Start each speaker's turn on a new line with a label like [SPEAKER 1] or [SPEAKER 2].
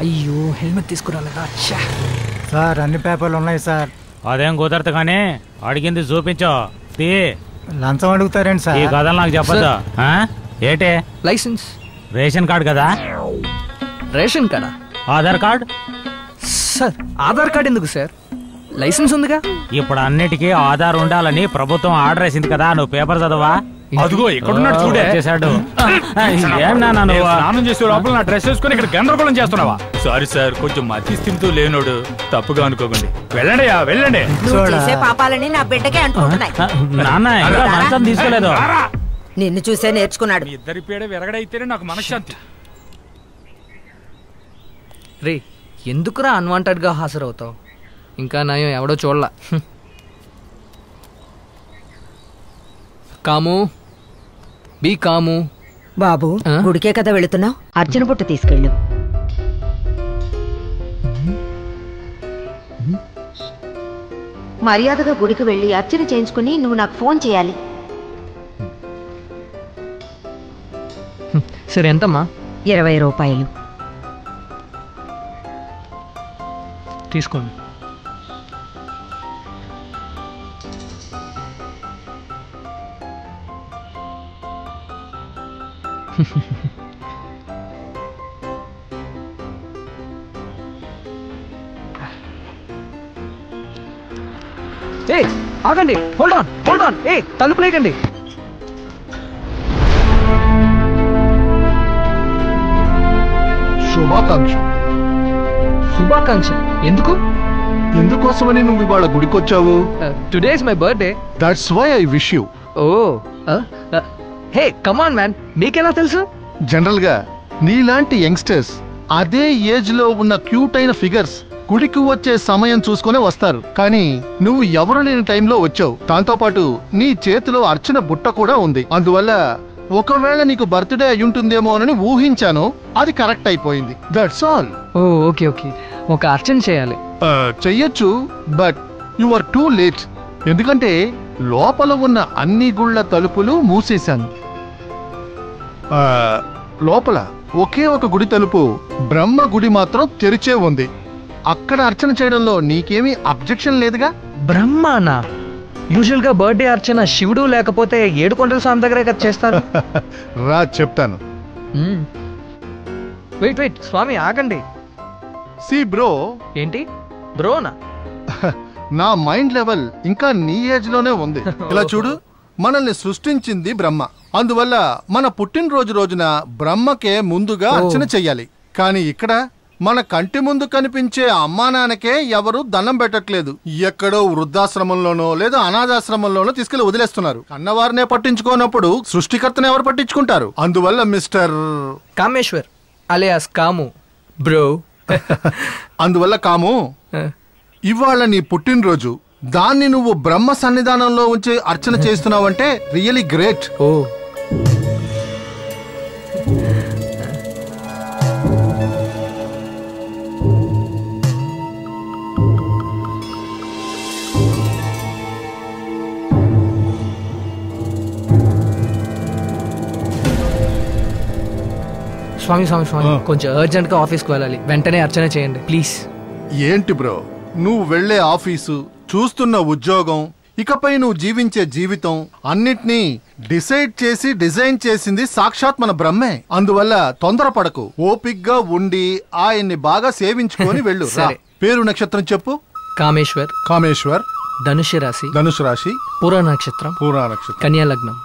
[SPEAKER 1] అయ్యో helmet తీసుకురాలేదా?
[SPEAKER 2] Sir అన్ని పేపర్లు ఉన్నాయి సార్.
[SPEAKER 3] అదేం కుదరదు కానీ అడిగింది చూపించో.
[SPEAKER 2] లంచం అడుగుతారేంటి సార్?
[SPEAKER 3] ఈ కథలు నాకు చెప్పద్దు. ఏటే?
[SPEAKER 1] లైసెన్స్.
[SPEAKER 3] రేషన్ కార్డు కదా?
[SPEAKER 1] రేషన్ కార్డా?
[SPEAKER 3] Aadhaar card.
[SPEAKER 1] Sir Aadhaar card ఎందుకు సార్? లైసెన్స్ ఉందిగా.
[SPEAKER 3] ఇప్పుడు అన్నిటికీ ఆధార్ ఉండాలని ప్రభుత్వం ఆర్డర్ వేసింది కదా. నువ్వు పేపర్ చదవా?
[SPEAKER 4] అదిగో ఎక్కడున్నాడు చూడే.
[SPEAKER 3] చేశాడు.
[SPEAKER 4] స్నానం చేసే లోపల నా డ్రెస్ వేసుకుని ఇక్కడ గందరగోళం చేస్తున్నావా? సారీ సార్, కొంచెం మతి స్థితితో లేనోడు, తప్పుగా అనుకోకండి. వెళ్ళండి వెళ్ళండి.
[SPEAKER 5] పాపాలని నా బిడ్డకే అంటున్నాయి.
[SPEAKER 3] నాన్న మంచం తీసుకోలేదు.
[SPEAKER 5] నిన్ను చూసే నేర్చుకున్నాడు.
[SPEAKER 4] ఇద్దరి పేడ విరగడైతేనే నాకు మనశ్శాంతి.
[SPEAKER 1] రే ఎందుకురా అన్వాంటెడ్ గా హాజరవుతావు? ఇంకా నయం ఎవడో చూడలా. కాము బీ కాము.
[SPEAKER 5] బాబు గుడికే కదా వెళుతున్నావు, అర్జున బుట్ట తీసుకెళ్ళు.
[SPEAKER 6] మర్యాదగా గుడికి వెళ్ళి అర్చన చేయించుకుని నువ్వు నాకు ఫోన్ చేయాలి.
[SPEAKER 1] సరే ఎంతమ్మా?
[SPEAKER 5] 20 రూపాయలు
[SPEAKER 1] తీసుకోండి. ఏ ఆగండి, హోల్డ్ ఆన్. ఏ తలుపు లేకండి. శుభాకాంక్ష.
[SPEAKER 7] ఎందుకోసమని నువ్వు ఇవాళ గుడికొచ్చావు?
[SPEAKER 1] Today is my birthday.
[SPEAKER 7] That's why I wish you.
[SPEAKER 1] Hey come on man, మీకెలా తెలుసు?
[SPEAKER 7] జనరల్ గా నీలాంటి యంగ్స్టర్స్ అదే ఏజ్ లో ఉన్న క్యూట్ అయిన ఫిగర్స్ గుడికి వచ్చే సమయం చూసుకునే వస్తారు. కానీ నువ్వు ఎవరు లేని టైంలో వచ్చావు. దాంతో పాటు నీ చేతిలో అర్చన బుట్ట కూడా ఉంది. అందువల్ల ఒకవేళ నీకు బర్త్డే అయ్యుంటుందేమో అని ఊహించాను. అది కరెక్ట్ అయిపోయింది. That's all.
[SPEAKER 1] ఓకే ఒక అర్చన చేయాలి.
[SPEAKER 7] చెయ్యొచ్చు, but you are too late. ఎందుకంటే లోపల ఉన్న అన్ని గుళ్ళ తలుపులు మూసేశాను. లోపల ఒకే ఒక గుడి తలుపు, బ్రహ్మ గుడి మాత్రం తెరిచే ఉంది. అక్కడ అర్చన చేయడంలో నీకేమీ అబ్జెక్షన్ లేదుగా?
[SPEAKER 1] బ్రహ్మానా? యూజువల్ గా బర్త్డే అర్చన శివుడు లేకపోతే ఏడుకొండల స్వామి దగ్గరే కదా చేస్తారు.
[SPEAKER 7] రా చెప్తాను.
[SPEAKER 1] వెయిట్ స్వామి ఆగండి.
[SPEAKER 7] See bro.
[SPEAKER 1] ఏంటి బ్రోనా?
[SPEAKER 7] నా మైండ్ లెవెల్ ఇంకా నీ ఏజ్ లోనే ఉంది. ఇలా చూడు, మనల్ని సృష్టించింది బ్రహ్మ. అందువల్ల మన పుట్టినరోజు రోజున బ్రహ్మకే ముందుగా అర్చన చెయ్యాలి. కానీ ఇక్కడ మన కంటి ముందు కనిపించే అమ్మా నాన్నకే ఎవరు దండం పెట్టట్లేదు. ఎక్కడో వృద్ధాశ్రమంలోనో లేదా అనాథాశ్రమంలోనో తీసుకెళ్లి వదిలేస్తున్నారు. కన్నవారినే పట్టించుకోనప్పుడు సృష్టికర్తను ఎవరు పట్టించుకుంటారు? అందువల్ల మిస్టర్
[SPEAKER 1] కామేశ్వర్ అలియాస్ కాము బ్రో.
[SPEAKER 7] అందువల్ల కాము, ఇవాళ నీ పుట్టినరోజు, దాన్ని నువ్వు బ్రహ్మ సన్నిధానంలో ఉంచి అర్చన చేస్తున్నావంటే రియలీ గ్రేట్.
[SPEAKER 1] స్వామి కొంచెం అర్జెంట్ గా ఆఫీస్కి వెళ్ళాలి. వెంటనే అర్చన చేయండి ప్లీజ్.
[SPEAKER 7] ఏంటి బ్రో, నువ్వు వెళ్లే ఆఫీసు, చూస్తున్న ఉద్యోగం, ఇకపై నువ్వు జీవించే జీవితం అన్నిటినీ డిజైన్ చేసింది సాక్షాత్ మన బ్రహ్మే. అందువల్ల తొందరపడకు, ఓపిగ్గా ఉండి ఆయన్ని బాగా సేవించుకొని వెళ్ళు. పేరు నక్షత్రం చెప్పు. కామేశ్వర్. ధనుసు రాశి. పూర్వ నక్షత్రం. కన్యా లగ్నం.